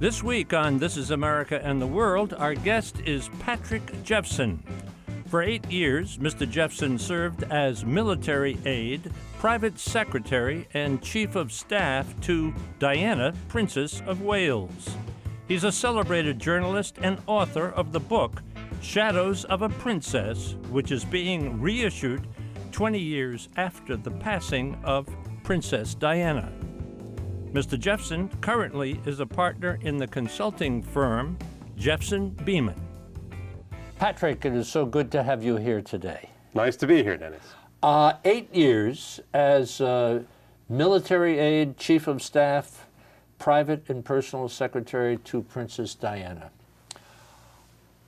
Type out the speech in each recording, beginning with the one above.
This week on This is America and the World, our guest is Patrick Jephson. For 8 years, Mr. Jephson served as military aide, private secretary, and chief of staff to Diana, Princess of Wales. He's a celebrated journalist and author of the book Shadows of a Princess, which is being reissued 20 years after the passing of Princess Diana. Mr. Jephson currently is a partner in the consulting firm Jephson Beeman. Patrick, it is so good to have you here today. Nice to be here, Dennis. 8 years as military aide, chief of staff, private and personal secretary to Princess Diana.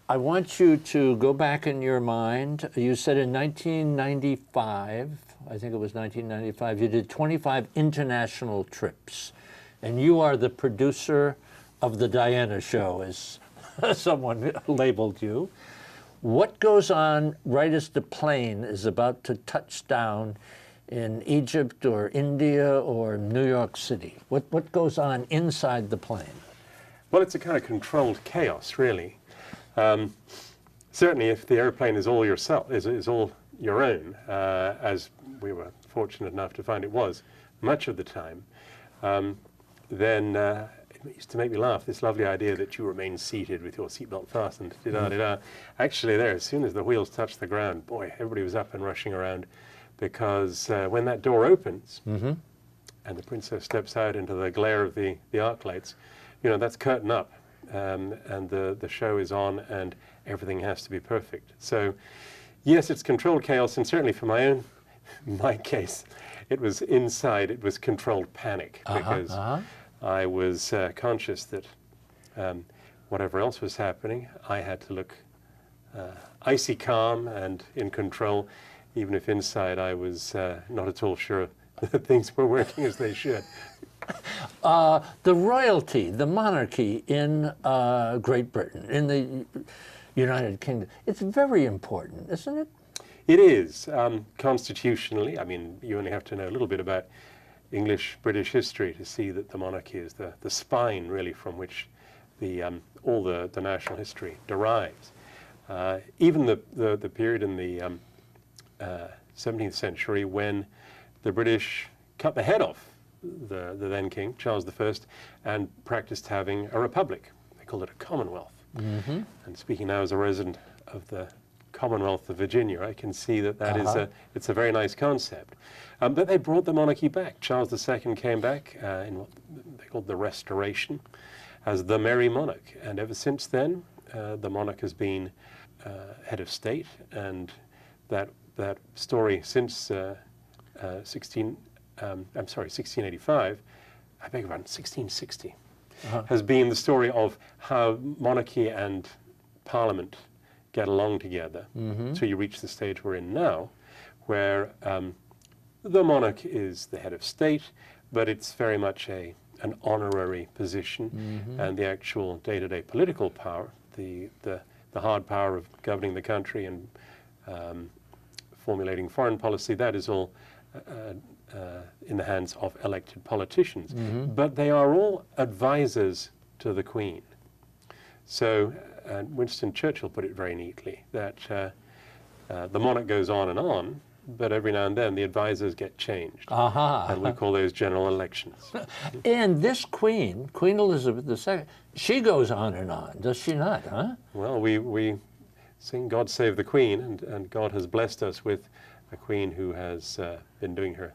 I want you to go back in your mind. You said in 1995, I think it was 1995, you did 25 international trips. And you are the producer of the Diana Show, as someone labeled you. What goes on right as the plane is about to touch down in Egypt or India or New York City? What goes on inside the plane? Well, it's a kind of controlled chaos, really. Certainly, if the airplane is all yourself, is all your own, as we were fortunate enough to find it was much of the time, then it used to make me laugh, this lovely idea that you remain seated with your seatbelt fastened. Actually, there, as soon as the wheels touched the ground, boy, everybody was up and rushing around, because when that door opens and the princess steps out into the glare of the arc lights, you know, that's curtain up, and the show is on, and everything has to be perfect. So, yes, it's controlled chaos, and certainly for my case, it was inside. It was controlled panic, because I was conscious that whatever else was happening, I had to look icy calm and in control, even if inside I was not at all sure that things were working as they should. The royalty, the monarchy in Great Britain, in the United Kingdom, it's very important, isn't it? It is. Constitutionally, I mean, you only have to know a little bit about British history to see that the monarchy is the spine, really, from which all the national history derives. Even the period in the 17th century when the British cut the head off the then king, Charles I, and practiced having a republic. They called it a commonwealth. And speaking now as a resident of the Commonwealth of Virginia, I can see that it's a very nice concept. But they brought the monarchy back. Charles II came back in what they called the Restoration as the Merry Monarch. And ever since then, the monarch has been head of state, and that story since 1685, I beg your pardon, 1660, has been the story of how monarchy and parliament get along together. So you reach the stage we're in now, where the monarch is the head of state, but it's very much an honorary position, and the actual day-to-day political power, the hard power of governing the country and formulating foreign policy, that is all in the hands of elected politicians. But they are all advisors to the Queen. So Winston Churchill put it very neatly, that the monarch goes on, but every now and then the advisors get changed. And we call those general elections. And this Queen Elizabeth II, she goes on, does she not, huh? Well, we sing God Save the Queen, and God has blessed us with a Queen who has been doing her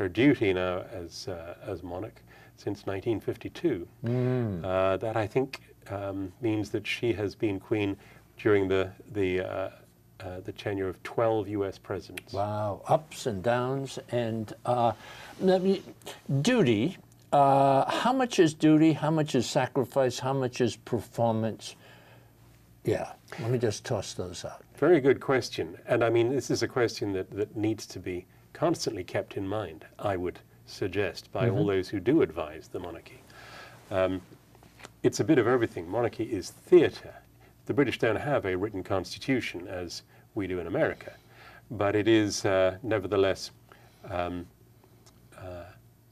duty now as monarch since 1952. That, I think, means that she has been queen during the tenure of 12 U.S. presidents. Wow, ups and downs, and duty. How much is duty? How much is sacrifice? How much is performance? Yeah, let me just toss those out. Very good question, and I mean, this is a question that needs to be constantly kept in mind, I would suggest, by all those who do advise the monarchy. It's a bit of everything. Monarchy is theatre. The British don't have a written constitution as we do in America, but it is nevertheless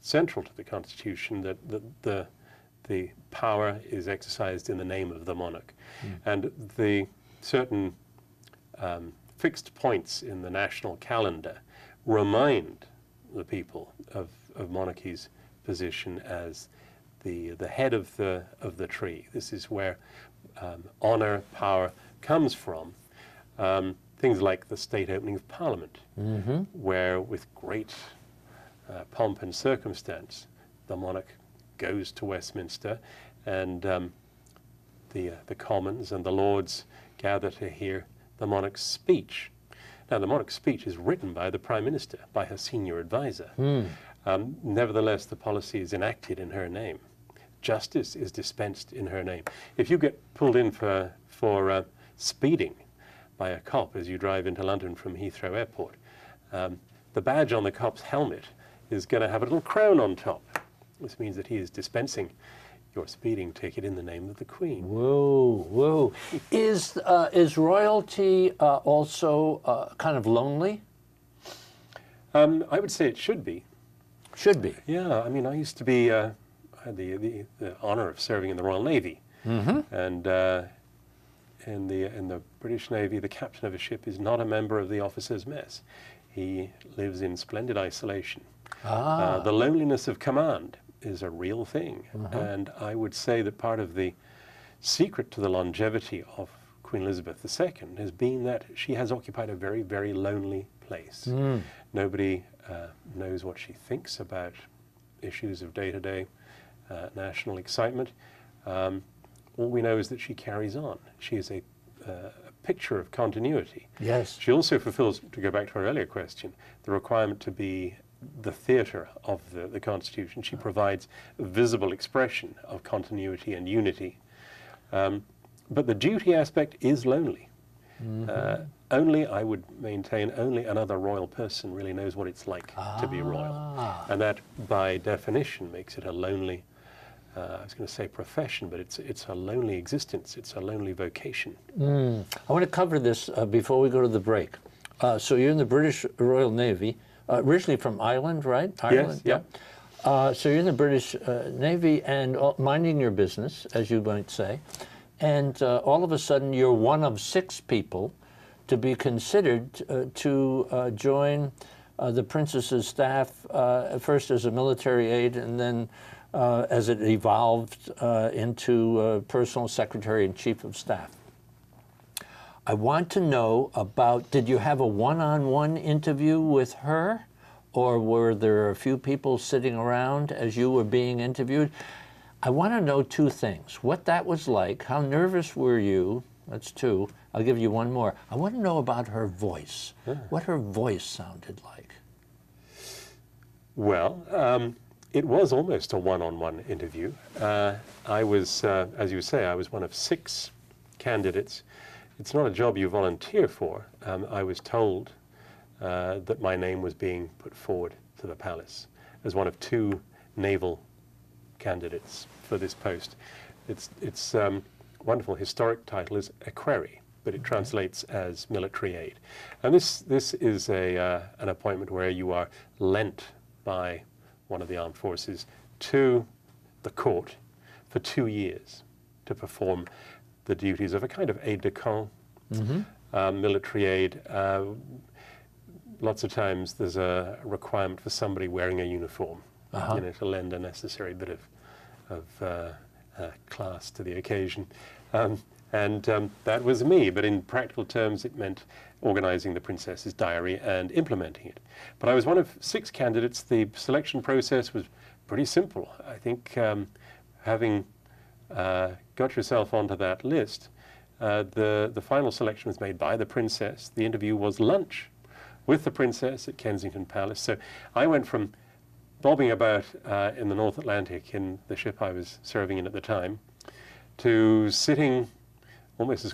central to the Constitution that the the power is exercised in the name of the monarch. And the certain fixed points in the national calendar remind the people of monarchy's position as the head of the tree. This is where honor, power comes from. Things like the state opening of Parliament, where with great pomp and circumstance, the monarch goes to Westminster, and the Commons and the Lords gather to hear the monarch's speech. Now, the monarch's speech is written by the Prime Minister, by her senior advisor. Nevertheless, the policy is enacted in her name. Justice is dispensed in her name. If you get pulled in for speeding by a cop as you drive into London from Heathrow Airport, the badge on the cop's helmet is going to have a little crown on top. This means that he is dispensing your speeding ticket in the name of the Queen. Whoa, whoa. Is royalty also kind of lonely? I would say it should be. Should be. Yeah, I mean, I used to be, I had the honor of serving in the Royal Navy. And in the British Navy, the captain of a ship is not a member of the officers' mess. He lives in splendid isolation. The loneliness of command is a real thing. And I would say that part of the secret to the longevity of Queen Elizabeth II has been that she has occupied a very, very lonely place. Nobody knows what she thinks about issues of day-to-day national excitement. All we know is that she carries on. She is a picture of continuity. Yes. She also fulfills, to go back to our earlier question, the requirement to be the theatre of the Constitution. She provides a visible expression of continuity and unity. But the duty aspect is lonely. Only, I would maintain, only another royal person really knows what it's like to be royal. And that, by definition, makes it a lonely, I was going to say profession, but it's a lonely existence. It's a lonely vocation. I want to cover this before we go to the break. So you're in the British Royal Navy, originally from Ireland, right? Ireland, yes, yeah. So you're in the British Navy and minding your business, as you might say, and all of a sudden you're one of 6 people to be considered to join the princess's staff, first as a military aide and then as it evolved into personal secretary and chief of staff. I want to know about, did you have a one-on-one interview with her, or were there a few people sitting around as you were being interviewed? I want to know 2 things. What that was like, how nervous were you? That's 2. I'll give you 1 more. I want to know about her voice, what her voice sounded like. Well, it was almost a one-on-one interview. I was, as you say, I was one of 6 candidates. It's not a job you volunteer for. I was told that my name was being put forward to the palace as one of 2 naval candidates for this post. Its wonderful historic title is equerry, but it translates as military aide. And this is an appointment where you are lent by one of the armed forces to the court for 2 years to perform the duties of a kind of aide-de-camp, military aide. Lots of times there's a requirement for somebody wearing a uniform, you know, to lend a necessary bit of class to the occasion. That was me, but in practical terms it meant organizing the princess's diary and implementing it. But I was one of 6 candidates. The selection process was pretty simple. I think having got yourself onto that list, the final selection was made by the princess. The interview was lunch with the princess at Kensington Palace. So I went from bobbing about in the North Atlantic in the ship I was serving in at the time to sitting almost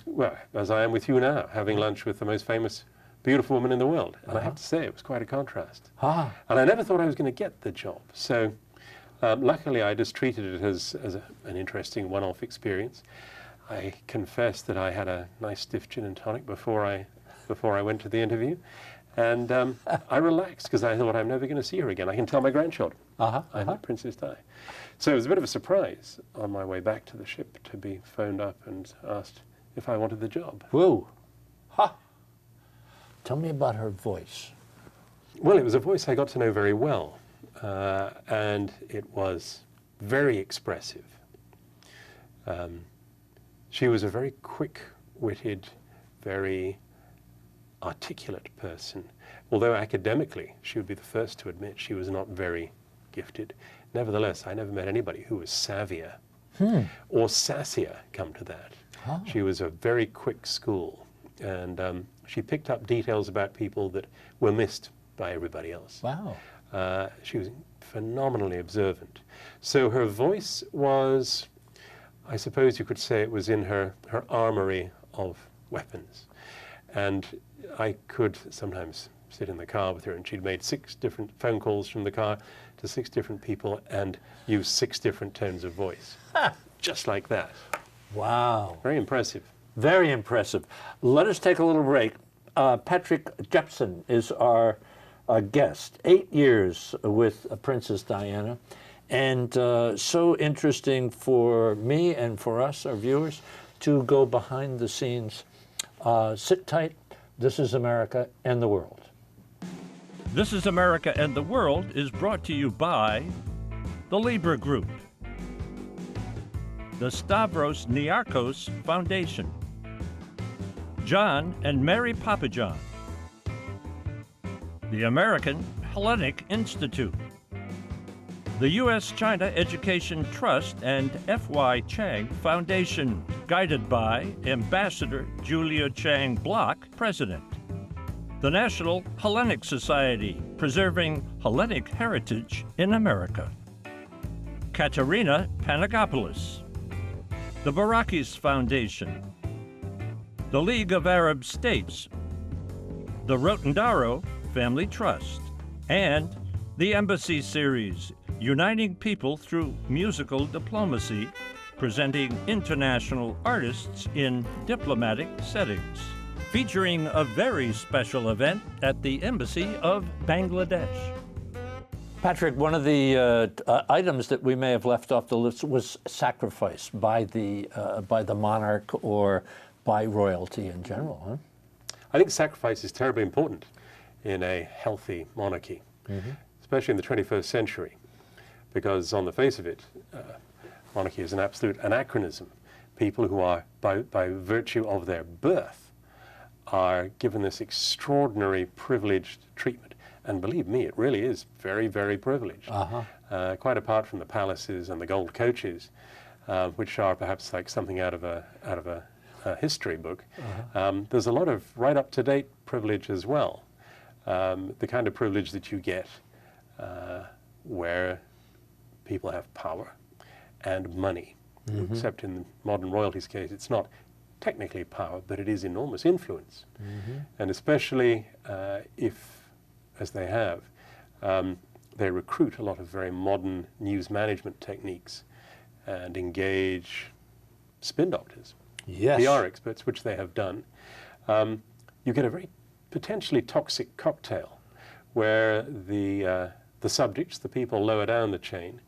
as I am with you now, having lunch with the most famous, beautiful woman in the world. And I have to say, it was quite a contrast. And I never thought I was going to get the job. So luckily, I just treated it as an interesting one-off experience. I confess that I had a nice stiff gin and tonic before I went to the interview. And I relaxed because I thought I'm never going to see her again. I can tell my grandchildren I met Princess Di. So it was a bit of a surprise on my way back to the ship to be phoned up and asked if I wanted the job. Whoa. Ha. Tell me about her voice. Well, it was a voice I got to know very well, and it was very expressive. She was a very quick-witted, very articulate person, although academically she would be the first to admit she was not very gifted. Nevertheless, I never met anybody who was savvier or sassier, come to that. She was a very quick school, and she picked up details about people that were missed by everybody else. Wow. She was phenomenally observant. So her voice was, I suppose you could say, it was in her armory of weapons. And I could sometimes sit in the car with her, and she'd made 6 different phone calls from the car to 6 different people and used 6 different tones of voice. Just like that. Wow. Very impressive. Very impressive. Let us take a little break. Patrick Jephson is our guest. 8 years with Princess Diana. And so interesting for me and for us, our viewers, to go behind the scenes. Sit tight. This is America and the World. This is America and the World is brought to you by the Libra Group, the Stavros Niarchos Foundation, John and Mary Pappajohn, the American Hellenic Institute, the U.S.-China Education Trust and F.Y. Chang Foundation, guided by Ambassador Julia Chang Block, President. The National Hellenic Society, preserving Hellenic heritage in America. Katerina Panagopoulos. The BEHRAKIS Foundation. The League of Arab States. The Rotendaro Family Trust. And the Embassy Series, uniting people through musical diplomacy, presenting international artists in diplomatic settings, featuring a very special event at the Embassy of Bangladesh. Patrick, one of the items that we may have left off the list was sacrifice by the monarch or by royalty in general. Huh? I think sacrifice is terribly important in a healthy monarchy, especially in the 21st century, because on the face of it, monarchy is an absolute anachronism. People who are, by virtue of their birth, are given this extraordinary privileged treatment. And believe me, it really is very, very privileged. Quite apart from the palaces and the gold coaches, which are perhaps like something out of a history book. There's a lot of right up-to-date privilege as well. The kind of privilege that you get where people have power and money. Except in modern royalty's case, it's not technically power, but it is enormous influence. And especially if, as they have, they recruit a lot of very modern news management techniques and engage spin doctors, PR experts, which they have done. You get a very potentially toxic cocktail where the subjects, the people lower down the chain,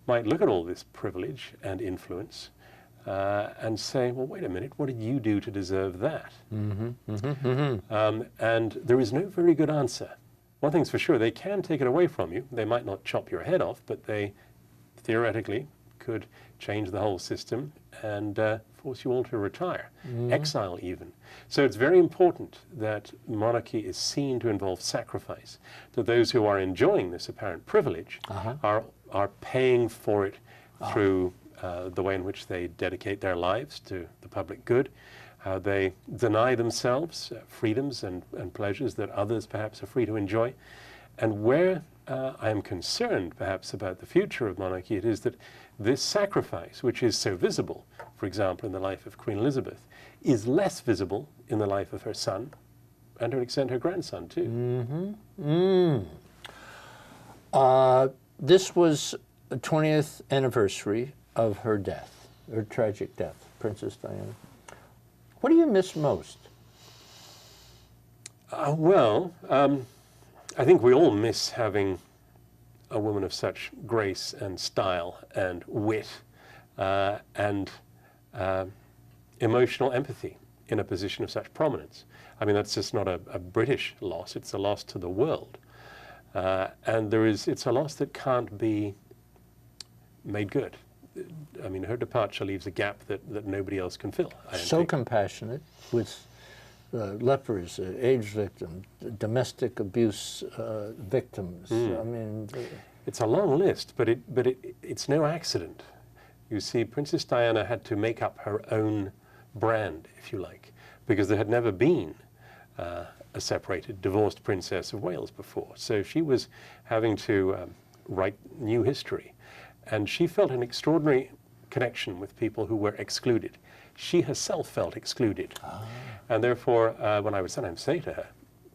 might look at all this privilege and influence and say, well, wait a minute, what did you do to deserve that? And there is no very good answer. One thing's for sure, they can take it away from you. They might not chop your head off, but they theoretically could change the whole system and force you all to retire, exile even. So it's very important that monarchy is seen to involve sacrifice, that those who are enjoying this apparent privilege are paying for it through the way in which they dedicate their lives to the public good, how they deny themselves freedoms and pleasures that others perhaps are free to enjoy. And where I am concerned perhaps about the future of monarchy, it is that this sacrifice, which is so visible, for example, in the life of Queen Elizabeth, is less visible in the life of her son, and to an extent her grandson too. This was the 20th anniversary of her death, her tragic death, Princess Diana. What do you miss most? I think we all miss having a woman of such grace and style and wit and emotional empathy in a position of such prominence. I mean, that's just not a British loss, it's a loss to the world. And it's a loss that can't be made good. I mean, her departure leaves a gap that nobody else can fill. So compassionate with lepers, AIDS victims, domestic abuse victims. I mean, it's a long list, but it's no accident. You see, Princess Diana had to make up her own brand, if you like, because there had never been a separated, divorced Princess of Wales before. So she was having to write new history. And she felt an extraordinary connection with people who were excluded. She herself felt excluded. And therefore, when I would sometimes say to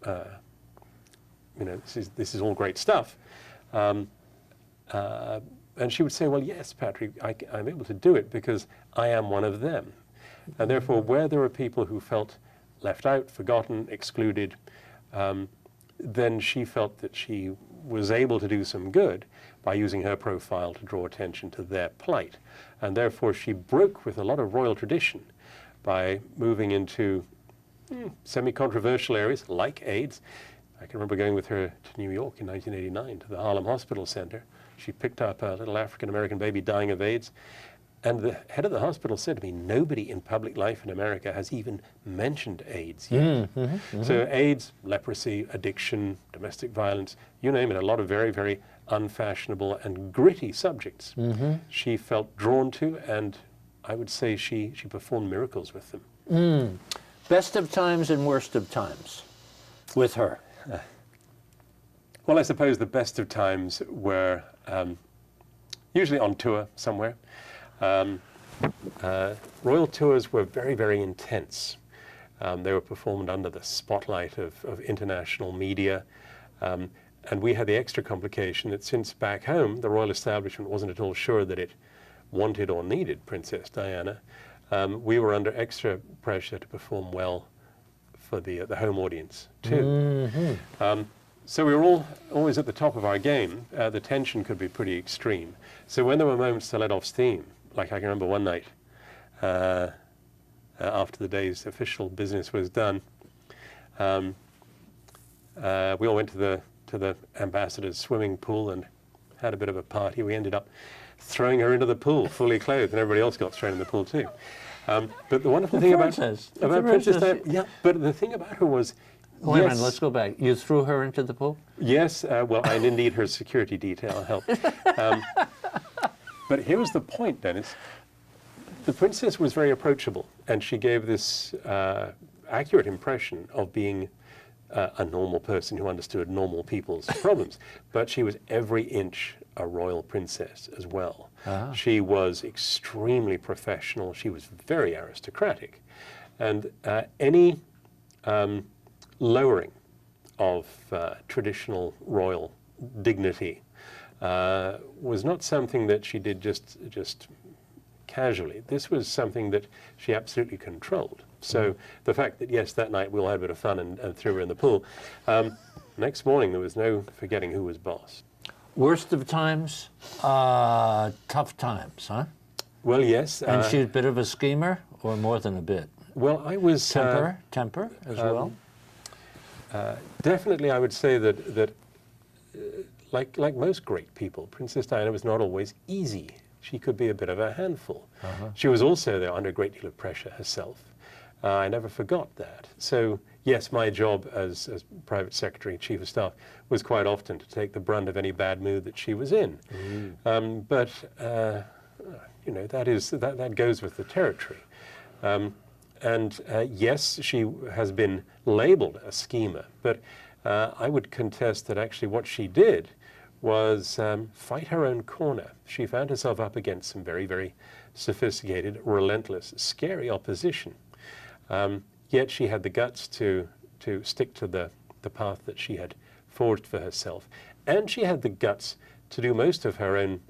her, you know, this is all great stuff, and she would say, well, yes, Patrick, I'm able to do it because I am one of them. And therefore, where there were people who felt left out, forgotten, excluded, then she felt that she was able to do some good by using her profile to draw attention to their plight. And therefore, she broke with a lot of royal tradition by moving into semi-controversial areas like AIDS. I can remember going with her to New York in 1989 to the Harlem Hospital Center. She picked up a little African-American baby dying of AIDS. And the head of the hospital said to me, nobody in public life in America has even mentioned AIDS yet. So AIDS, leprosy, addiction, domestic violence, you name it, a lot of very, very unfashionable and gritty subjects she felt drawn to, and I would say she performed miracles with them. Best of times and worst of times with her. Well, I suppose the best of times were usually on tour somewhere. Royal tours were very, very intense. They were performed under the spotlight of international media. And we had the extra complication that since back home, the royal establishment wasn't at all sure that it wanted or needed Princess Diana, we were under extra pressure to perform well for the home audience, too. So we were always at the top of our game. The tension could be pretty extreme. So when there were moments to let off steam, like I can remember one night, after the day's official business was done, we all went to the ambassador's swimming pool and had a bit of a party. We ended up throwing her into the pool, fully clothed, and everybody else got thrown in the pool too. But the wonderful thing about Princess Diana, yeah, but the thing about her was, wait a minute, let's go back. You threw her into the pool? Yes, well, and indeed her security detail helped. But here was the point, Dennis. The princess was very approachable, and she gave this accurate impression of being a normal person who understood normal people's problems. But she was every inch a royal princess as well. She was extremely professional. She was very aristocratic. And any lowering of traditional royal dignity was not something that she did just casually. This was something that she absolutely controlled. So the fact that, yes, that night we all had a bit of fun and threw her in the pool, next morning there was no forgetting who was boss. Worst of times, tough times, huh? Well, yes. And she's a bit of a schemer, or more than a bit? Well, I was... Temper as well? Definitely, I would say that like most great people, Princess Diana was not always easy. She could be a bit of a handful. She was also, though, under a great deal of pressure herself. I never forgot that. So, yes, my job as private secretary, chief of staff, was quite often to take the brunt of any bad mood that she was in. But you know, that goes with the territory. And yes, she has been labeled a schemer, but I would contest that actually what she did was fight her own corner. She found herself up against some very, very sophisticated, relentless, scary opposition. Yet she had the guts to stick to the path that she had forged for herself. And she had the guts to do most of her own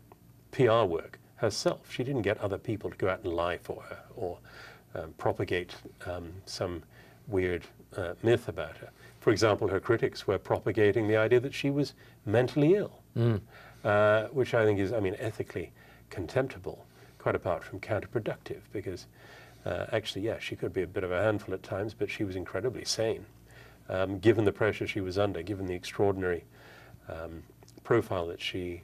PR work herself. She didn't get other people to go out and lie for her or propagate some weird myth about her. For example, her critics were propagating the idea that she was mentally ill, which I think is, I mean, ethically contemptible, quite apart from counterproductive, because actually, yeah, she could be a bit of a handful at times, but she was incredibly sane, given the pressure she was under, given the extraordinary profile that she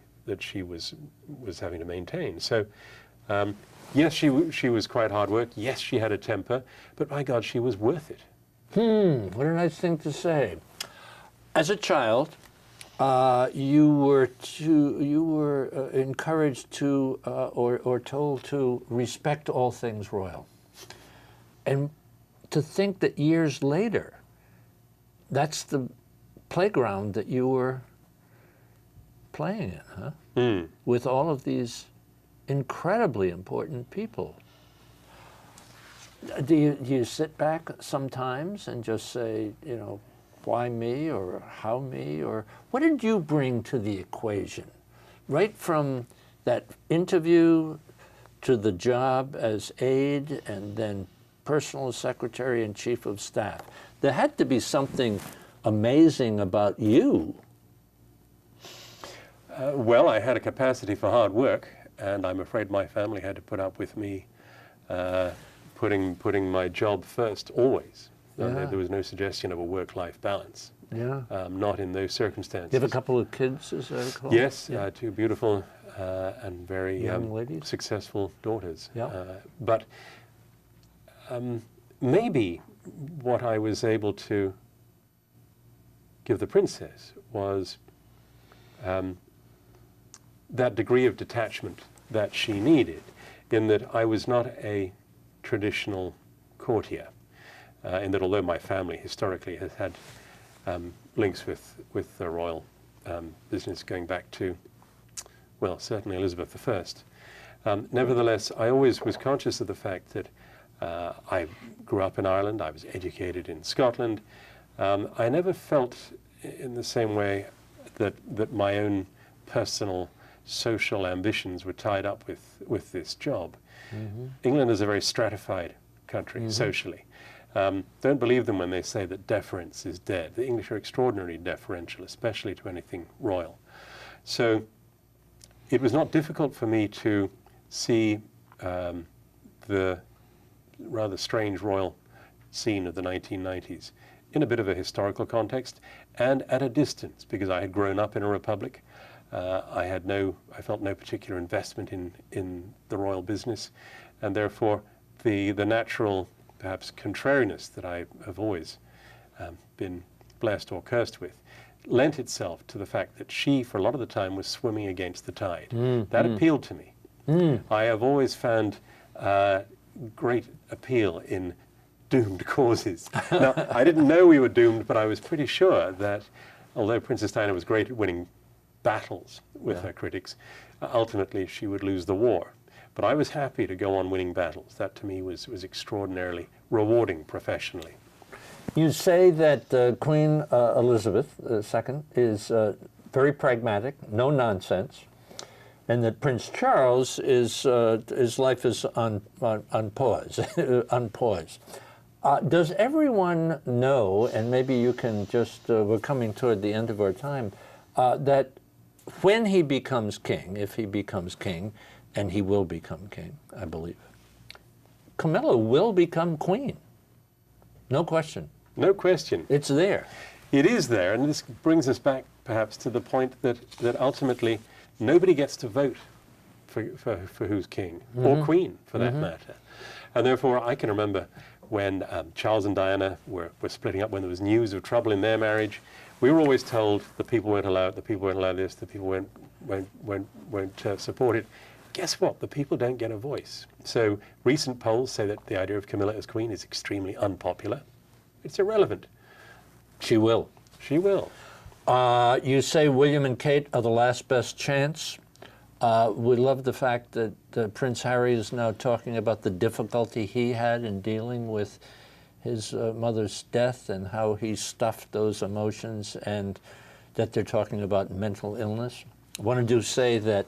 was having to maintain. So, yes, she was quite hard work. Yes, she had a temper, but by God, she was worth it. What a nice thing to say. As a child, you were encouraged to or told to respect all things royal, and to think that years later, that's the playground that you were playing in, huh? With all of these incredibly important people. Do you sit back sometimes and just say, you know, why me, or how me, or what did you bring to the equation? Right from that interview to the job as aide and then personal secretary and chief of staff. There had to be something amazing about you. Well, I had a capacity for hard work, and I'm afraid my family had to put up with me putting my job first always. Yeah. There was no suggestion of a work-life balance. Yeah. Not in those circumstances. You have a couple of kids, as I recall? Yes, Yeah. two beautiful and very Young ladies. successful daughters. Yeah. But maybe what I was able to give the princess was that degree of detachment that she needed, in that I was not a traditional courtier, in that although my family historically has had links with the royal business going back to, well, certainly Elizabeth I. Nevertheless, I always was conscious of the fact that I grew up in Ireland, I was educated in Scotland. I never felt in the same way that my own personal social ambitions were tied up with this job. England is a very stratified country socially. Don't believe them when they say that deference is dead. The English are extraordinarily deferential, especially to anything royal. So it was not difficult for me to see the rather strange royal scene of the 1990s in a bit of a historical context and at a distance, because I had grown up in a republic. I felt no particular investment in the royal business, and therefore the natural, perhaps, contrariness that I have always been blessed or cursed with lent itself to the fact that she, for a lot of the time, was swimming against the tide. That appealed to me. I have always found great appeal in doomed causes. Now, I didn't know we were doomed, but I was pretty sure that although Princess Diana was great at winning battles with her critics, ultimately she would lose the war. But I was happy to go on winning battles. That to me was extraordinarily rewarding professionally. You say that Queen Elizabeth II is very pragmatic, no nonsense, and that Prince Charles is his life is on pause, on pause. Does everyone know, and maybe you can just, we're coming toward the end of our time, that when he becomes king, if he becomes king, and he will become king, I believe, Camilla will become queen. No question. No question. It's there. It is there, and this brings us back perhaps to the point that ultimately nobody gets to vote for who's king, or queen for that matter. And therefore I can remember when Charles and Diana were splitting up, when there was news of trouble in their marriage, we were always told the people weren't allowed, the people weren't allowed this, the people won't support it. Guess what? The people don't get a voice. So recent polls say that the idea of Camilla as queen is extremely unpopular. It's irrelevant. She will. She will. You say William and Kate are the last best chance. We love the fact that Prince Harry is now talking about the difficulty he had in dealing with his mother's death and how he stuffed those emotions, and that they're talking about mental illness. I wanted to say that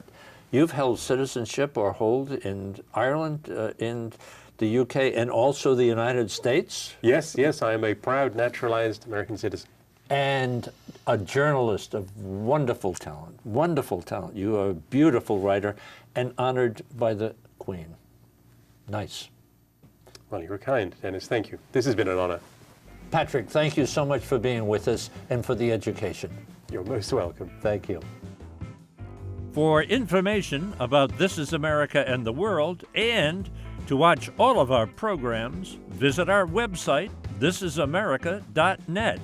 you've held citizenship or hold in Ireland, in the UK, and also the United States. Yes, yes, I am a proud naturalized American citizen. and a journalist of wonderful talent, wonderful talent. You are a beautiful writer and honored by the Queen. Nice. Well, you were kind, Dennis. Thank you. This has been an honor. Patrick, thank you so much for being with us and for the education. You're most welcome. Thank you. For information about This Is America and the World, and to watch all of our programs, visit our website, thisisamerica.net,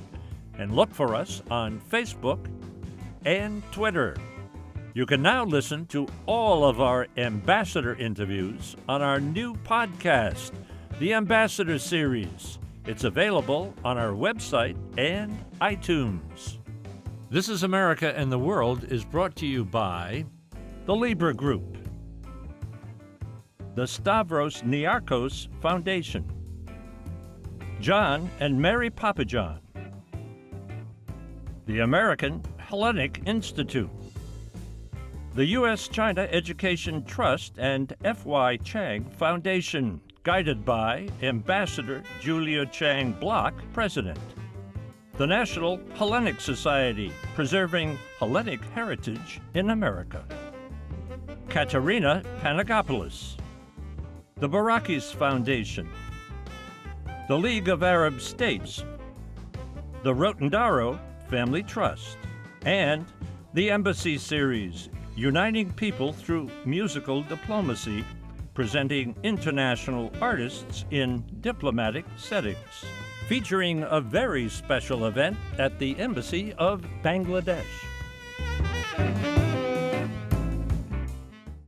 and look for us on Facebook and Twitter. You can now listen to all of our ambassador interviews on our new podcast, the Ambassador Series. It's available on our website and iTunes. This is America and the World is brought to you by the Libra Group, the Stavros Niarchos Foundation, John and Mary Pappajohn, the American Hellenic Institute, the U.S.-China Education Trust and F.Y. Chang Foundation, guided by Ambassador Julia Chang Block, President. The National Hellenic Society, preserving Hellenic heritage in America. Katerina Panagopoulos. The BEHRAKIS Foundation. The League of Arab States. The Rotendaro Family Trust. And the Embassy Series, uniting people through musical diplomacy, presenting international artists in diplomatic settings, featuring a very special event at the Embassy of Bangladesh.